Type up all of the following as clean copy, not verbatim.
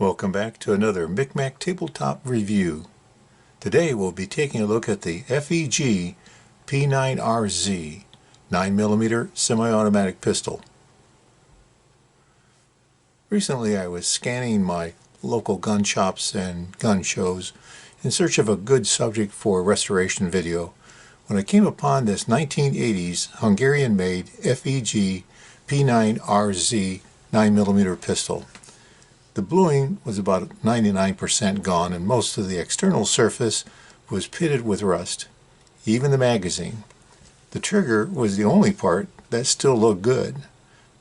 Welcome back to another MickMac tabletop review. Today we'll be taking a look at the FEG P9RZ 9mm semi-automatic pistol. Recently I was scanning my local gun shops and gun shows in search of a good subject for a restoration video when I came upon this 1980s Hungarian-made FEG P9RZ 9mm pistol. The bluing was about 99% gone and most of the external surface was pitted with rust, even the magazine. The trigger was the only part that still looked good,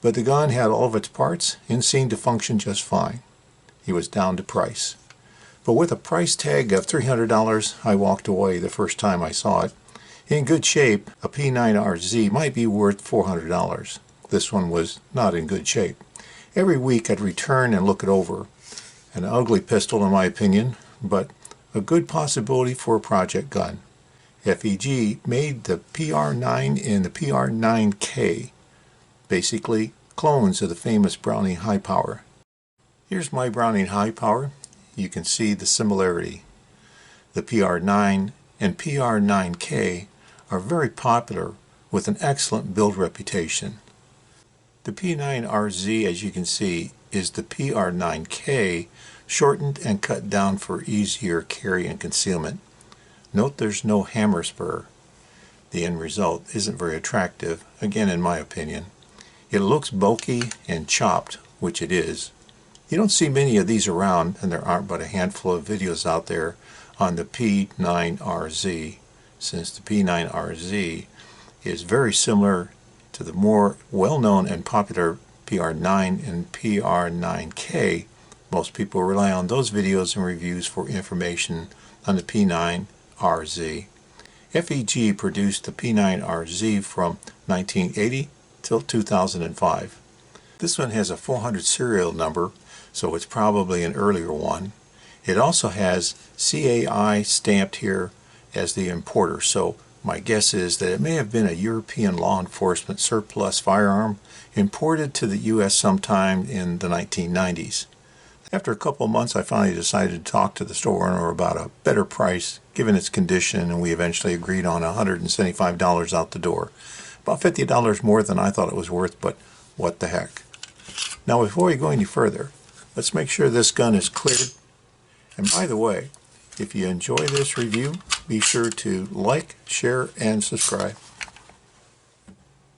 but the gun had all of its parts and seemed to function just fine. It was down to price. But with a price tag of $300, I walked away the first time I saw it. In good shape, a P9RZ might be worth $400. This one was not in good shape. Every week I'd return and look it over. An ugly pistol in my opinion, but a good possibility for a project gun. FEG made the PR9 and the PR9K, basically clones of the famous Browning High Power. Here's my Browning High Power. You can see the similarity. The PR9 and PR9K are very popular with an excellent build reputation. The P9RZ, as you can see, is the PR9K shortened and cut down for easier carry and concealment. Note there's no hammer spur. The end result isn't very attractive, again in my opinion. It looks bulky and chopped, which it is. You don't see many of these around, and there aren't but a handful of videos out there on the P9RZ, since the P9RZ is very similar to the more well-known and popular PR9 and PR9K. Most people rely on those videos and reviews for information on the P9RZ. FEG produced the P9RZ from 1980 till 2005. This one has a 400 serial number, so it's probably an earlier one. It also has CAI stamped here as the importer, so my guess is that it may have been a European law enforcement surplus firearm imported to the U.S. sometime in the 1990s. After a couple of months I finally decided to talk to the store owner about a better price given its condition, and we eventually agreed on $175 out the door. About $50 more than I thought it was worth, but what the heck. Now before we go any further, let's make sure this gun is cleared. And by the way, if you enjoy this review, be sure to like, share, and subscribe.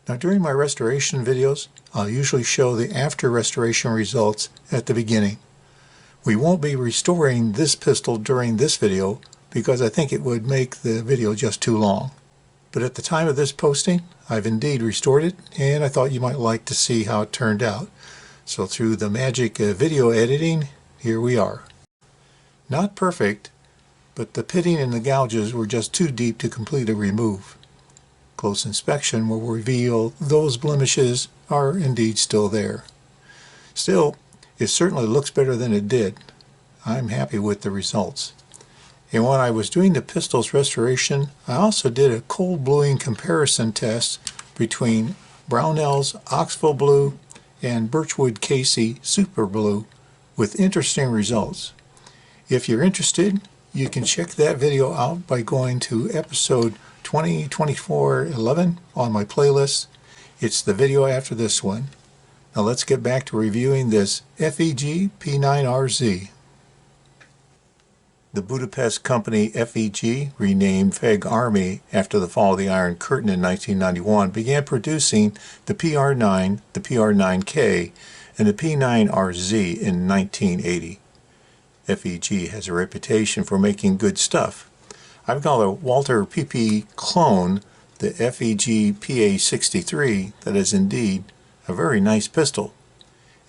Now during my restoration videos, I'll usually show the after restoration results at the beginning. We won't be restoring this pistol during this video because I think it would make the video just too long. But at the time of this posting, I've indeed restored it, and I thought you might like to see how it turned out. So through the magic of video editing, here we are. Not perfect, but the pitting and the gouges were just too deep to complete a remove. Close inspection will reveal those blemishes are indeed still there. Still, it certainly looks better than it did. I'm happy with the results. And when I was doing the pistol's restoration, I also did a cold bluing comparison test between Brownell's Oxpho-Blue and Birchwood Super-Blue with interesting results. If you're interested, you can check that video out by going to episode 2024-11 on my playlist. It's the video after this one. Now let's get back to reviewing this FEG P9RZ. The Budapest company FEG, renamed FEG Army after the fall of the Iron Curtain in 1991, began producing the PR9, the PR9K, and the P9RZ in 1980. FEG has a reputation for making good stuff. I've got a Walther PP clone, the FEG PA63, that is indeed a very nice pistol.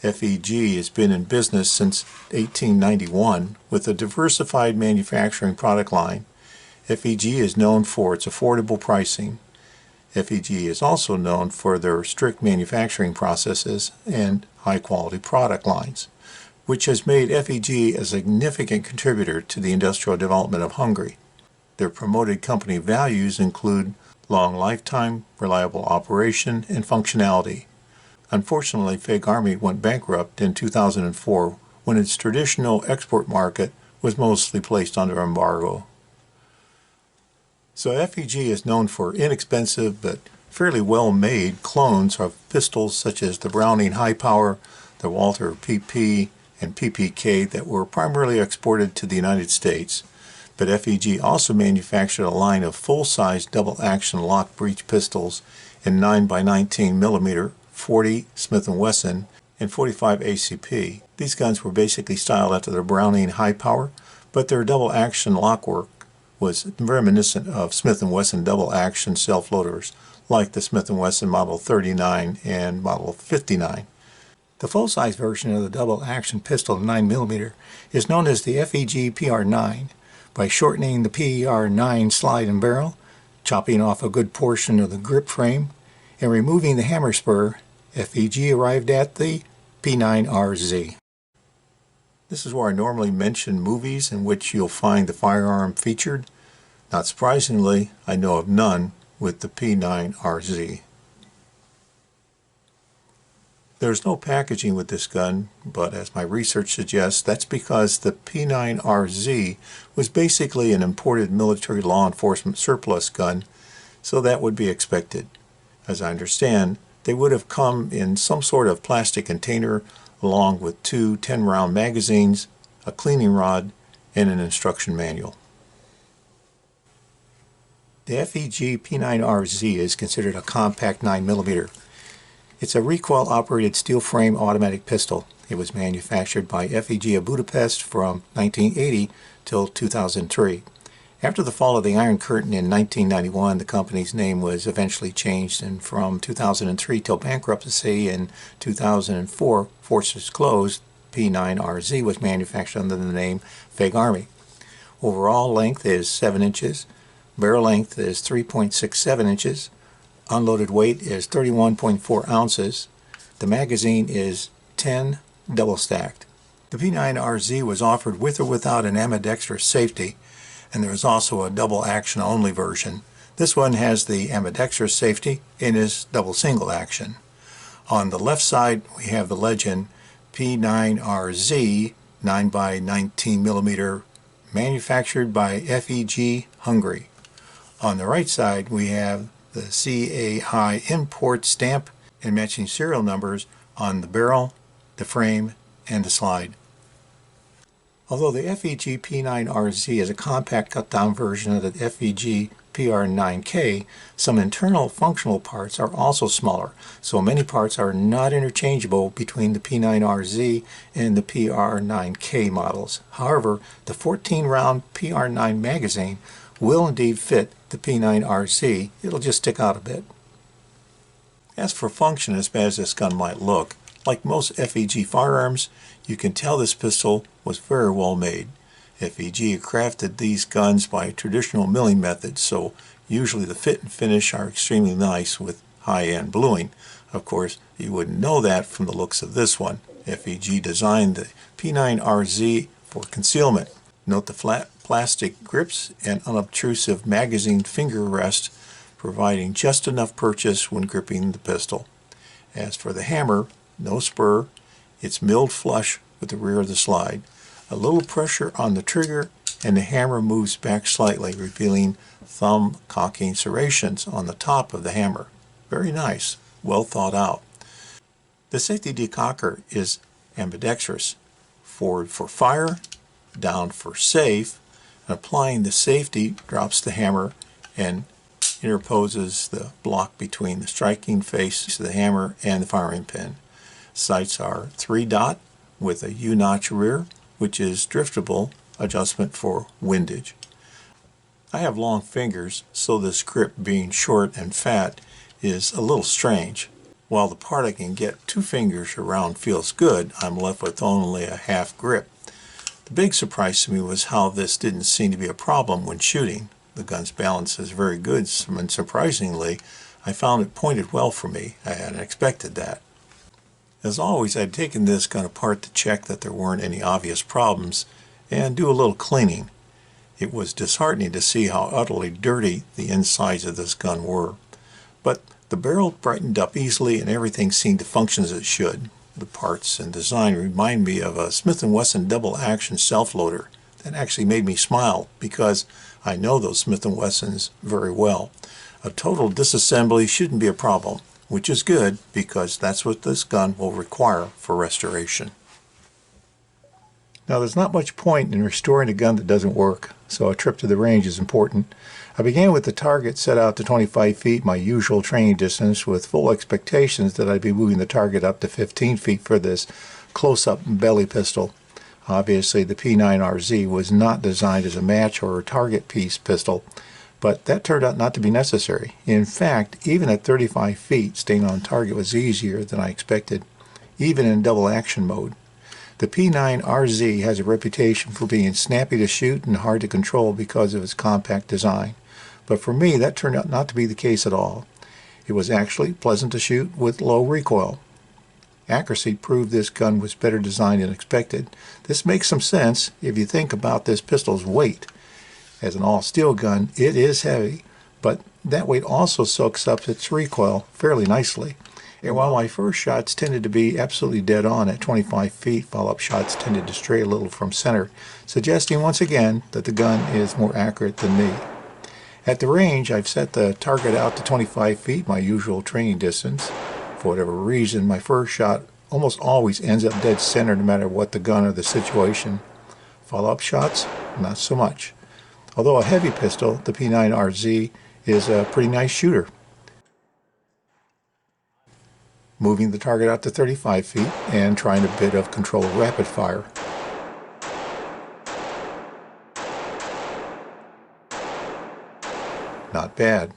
FEG has been in business since 1891 with a diversified manufacturing product line. FEG is known for its affordable pricing. FEG is also known for their strict manufacturing processes and high-quality product lines, which has made FEG a significant contributor to the industrial development of Hungary. Their promoted company values include long lifetime, reliable operation, and functionality. Unfortunately, Fegarmy went bankrupt in 2004 when its traditional export market was mostly placed under embargo. So FEG is known for inexpensive but fairly well-made clones of pistols such as the Browning High Power, the Walther PP, and PPK that were primarily exported to the United States. But FEG also manufactured a line of full-size double-action lock breech pistols in 9x19mm 40 Smith & Wesson and 45 ACP. These guns were basically styled after the Browning High Power, but their double-action lockwork was reminiscent of Smith & Wesson double-action self-loaders, like the Smith & Wesson Model 39 and Model 59. The full-size version of the double-action pistol 9mm is known as the FEG PR9. By shortening the PR9 slide and barrel, chopping off a good portion of the grip frame, and removing the hammer spur, FEG arrived at the P9RZ. This is where I normally mention movies in which you'll find the firearm featured. Not surprisingly, I know of none with the P9RZ. There's no packaging with this gun, but as my research suggests, that's because the P9RZ was basically an imported military law enforcement surplus gun, so that would be expected. As I understand, they would have come in some sort of plastic container along with 2 10-round magazines, a cleaning rod, and an instruction manual. The FEG P9RZ is considered a compact 9mm. It's a recoil-operated steel frame automatic pistol. It was manufactured by FEG of Budapest from 1980 till 2003. After the fall of the Iron Curtain in 1991, the company's name was eventually changed, and from 2003 till bankruptcy in 2004, forces closed, P9RZ was manufactured under the name FEG Army. Overall length is 7 inches, barrel length is 3.67 inches, unloaded weight is 31.4 ounces. The magazine is 10 double stacked. The P9RZ was offered with or without an ambidextrous safety, and there is also a double action only version. This one has the ambidextrous safety and is double single action. On the left side we have the legend P9RZ 9x19mm manufactured by FEG Hungary. On the right side we have the CAI import stamp and matching serial numbers on the barrel, the frame, and the slide. Although the FEG P9RZ is a compact cut-down version of the FEG PR9K, some internal functional parts are also smaller, so many parts are not interchangeable between the P9RZ and the PR9K models. However, the 14-round PR9 magazine will indeed fit the P9RZ. It'll just stick out a bit. As for function, as bad as this gun might look, like most FEG firearms, you can tell this pistol was very well made. FEG crafted these guns by traditional milling methods, so usually the fit and finish are extremely nice with high-end bluing. Of course, you wouldn't know that from the looks of this one. FEG designed the P9RZ for concealment. Note the flat plastic grips and unobtrusive magazine finger rest, providing just enough purchase when gripping the pistol. As for the hammer, no spur, it's milled flush with the rear of the slide. A little pressure on the trigger and the hammer moves back slightly, revealing thumb cocking serrations on the top of the hammer. Very nice, well thought out. The safety decocker is ambidextrous, forward for fire, down for safe, and applying the safety drops the hammer and interposes the block between the striking face of the hammer and the firing pin. Sights are 3-dot with a U-notch rear, which is driftable adjustment for windage. I have long fingers, so this grip being short and fat is a little strange. While the part I can get 2 fingers around feels good, I'm left with only a half grip. The big surprise to me was how this didn't seem to be a problem when shooting. The gun's balance is very good, and surprisingly, I found it pointed well for me. I hadn't expected that. As always, I'd taken this gun apart to check that there weren't any obvious problems and do a little cleaning. It was disheartening to see how utterly dirty the insides of this gun were. But the barrel brightened up easily and everything seemed to function as it should. The parts and design remind me of a Smith & Wesson double action self-loader. That actually made me smile because I know those Smith & Wessons very well. A total disassembly shouldn't be a problem, which is good because that's what this gun will require for restoration. Now, there's not much point in restoring a gun that doesn't work, so a trip to the range is important. I began with the target set out to 25 feet, my usual training distance, with full expectations that I'd be moving the target up to 15 feet for this close-up belly pistol. Obviously, the P9RZ was not designed as a match or a target piece pistol, but that turned out not to be necessary. In fact, even at 35 feet, staying on target was easier than I expected, even in double action mode. The P9RZ has a reputation for being snappy to shoot and hard to control because of its compact design. But for me, that turned out not to be the case at all. It was actually pleasant to shoot with low recoil. Accuracy proved this gun was better designed than expected. This makes some sense if you think about this pistol's weight. As an all-steel gun, it is heavy, but that weight also soaks up its recoil fairly nicely. And while my first shots tended to be absolutely dead on at 25 feet, follow-up shots tended to stray a little from center, suggesting once again that the gun is more accurate than me. At the range, I've set the target out to 25 feet, my usual training distance. For whatever reason, my first shot almost always ends up dead center no matter what the gun or the situation. Follow-up shots, not so much. Although a heavy pistol, the P9RZ is a pretty nice shooter. Moving the target out to 35 feet and trying a bit of controlled rapid fire. Not bad.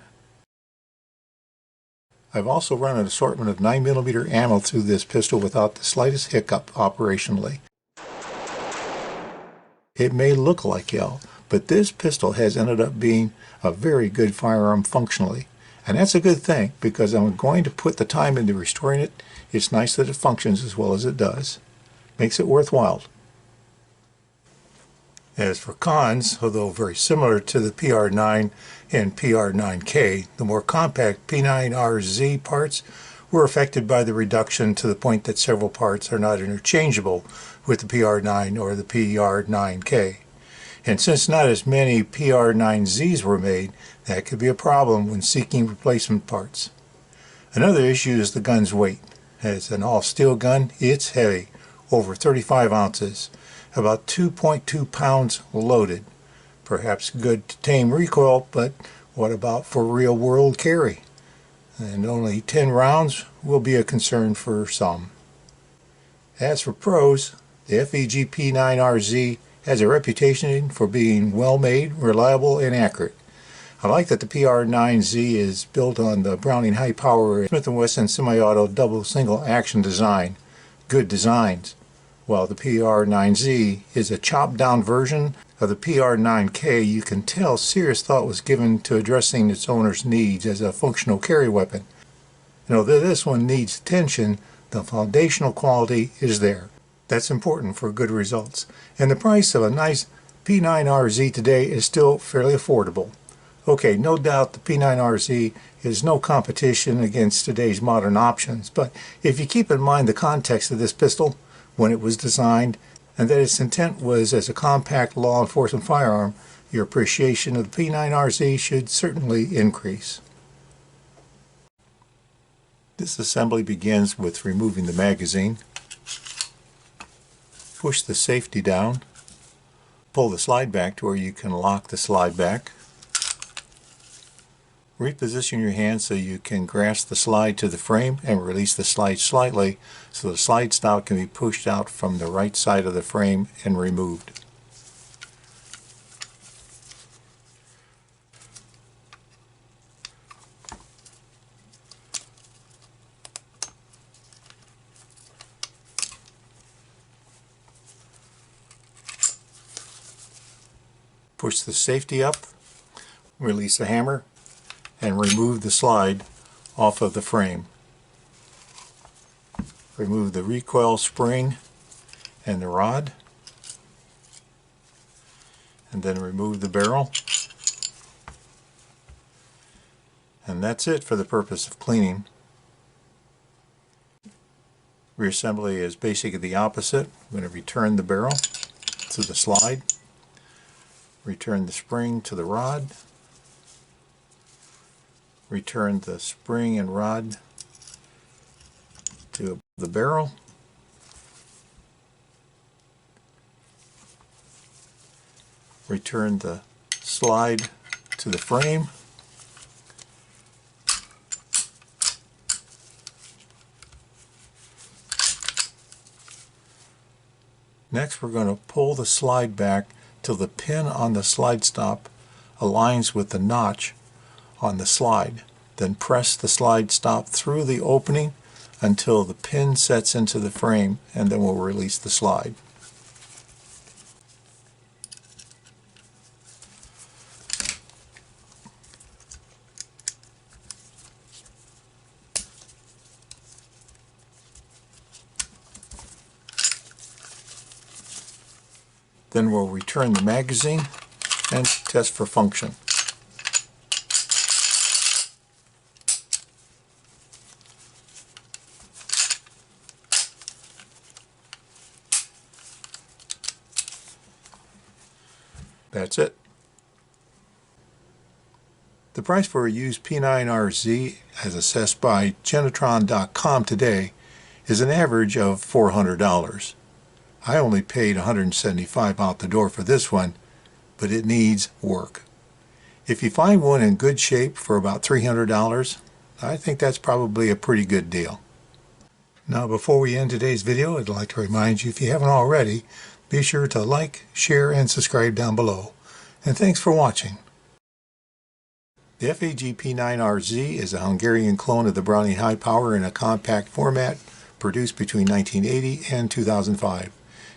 I've also run an assortment of 9mm ammo through this pistol without the slightest hiccup operationally. It may look like hell, but this pistol has ended up being a very good firearm functionally. And that's a good thing, because I'm going to put the time into restoring it. It's nice that it functions as well as it does. Makes it worthwhile. As for cons, although very similar to the PR9 and PR9K, the more compact P9RZ parts were affected by the reduction to the point that several parts are not interchangeable with the PR9 or the PR9K. And since not as many PR9Zs were made, that could be a problem when seeking replacement parts. Another issue is the gun's weight. As an all-steel gun, it's heavy, over 35 ounces, about 2.2 pounds loaded. Perhaps good to tame recoil, but what about for real-world carry? And only 10 rounds will be a concern for some. As for pros, the FEG P9RZ has a reputation for being well-made, reliable, and accurate. I like that the PR9Z is built on the Browning high-power Smith & Wesson semi-auto double single-action design. Good designs. While the PR9Z is a chopped-down version of the PR9K, you can tell serious thought was given to addressing its owner's needs as a functional carry weapon. You know, this one needs attention. The foundational quality is there. That's important for good results. And the price of a nice P9RZ today is still fairly affordable. Okay, no doubt the P9RZ is no competition against today's modern options, but if you keep in mind the context of this pistol, when it was designed, and that its intent was as a compact law enforcement firearm, your appreciation of the P9RZ should certainly increase. This assembly begins with removing the magazine. Push the safety down. Pull the slide back to where you can lock the slide back. Reposition your hand so you can grasp the slide to the frame and release the slide slightly so the slide stout can be pushed out from the right side of the frame and removed. Push the safety up, release the hammer, and remove the slide off of the frame. Remove the recoil spring and the rod, and then remove the barrel. And that's it for the purpose of cleaning. Reassembly is basically the opposite. I'm going to return the barrel to the slide, return the spring to the rod, return the spring and rod to the barrel, return the slide to the frame, next we're going to pull the slide back till the pin on the slide stop aligns with the notch on the slide. Then press the slide stop through the opening until the pin sets into the frame, and then we'll release the slide. Then we'll return the magazine and test for function. That's it. The price for a used P9RZ as assessed by Genetron.com today is an average of $400. I only paid $175 out the door for this one, but it needs work. If you find one in good shape for about $300, I think that's probably a pretty good deal. Now, before we end today's video, I'd like to remind you, if you haven't already, be sure to like, share, and subscribe down below. And thanks for watching. The FEG P9RZ is a Hungarian clone of the Browning High Power in a compact format, produced between 1980 and 2005.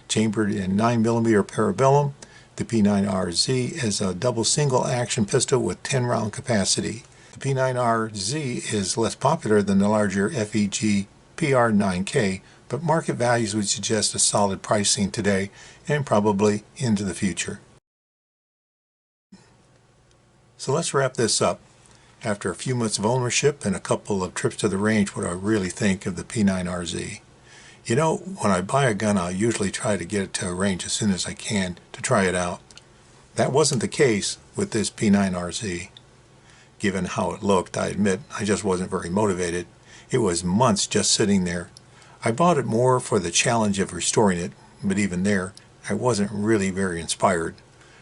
Chambered in 9mm parabellum, the P9RZ is a double single action pistol with 10 round capacity. The P9RZ is less popular than the larger FEG PR9K, but market values would suggest a solid pricing today and probably into the future. So let's wrap this up. After a few months of ownership and a couple of trips to the range, what I really think of the P9RZ. You know, when I buy a gun, I'll usually try to get it to a range as soon as I can to try it out. That wasn't the case with this P9RZ. Given how it looked, I admit I just wasn't very motivated. It was months just sitting there. I bought it more for the challenge of restoring it, but even there, I wasn't really very inspired.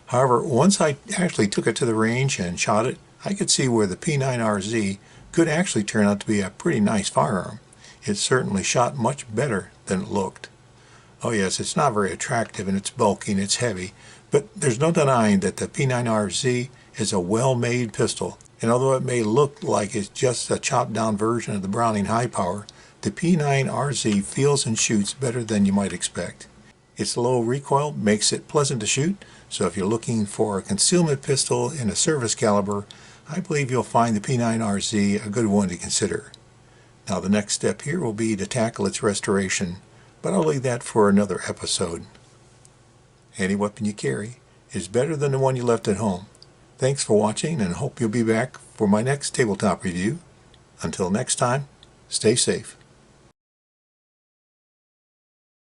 However, once I actually took it to the range and shot it, I could see where the P9RZ could actually turn out to be a pretty nice firearm. It certainly shot much better than it looked. Oh yes, it's not very attractive and it's bulky and it's heavy, but there's no denying that the P9RZ is a well-made pistol. And although it may look like it's just a chopped down version of the Browning High Power, the P9RZ feels and shoots better than you might expect. Its low recoil makes it pleasant to shoot, so if you're looking for a concealment pistol in a service caliber, I believe you'll find the P9RZ a good one to consider. Now the next step here will be to tackle its restoration, but I'll leave that for another episode. Any weapon you carry is better than the one you left at home. Thanks for watching, and hope you'll be back for my next tabletop review. Until next time, stay safe.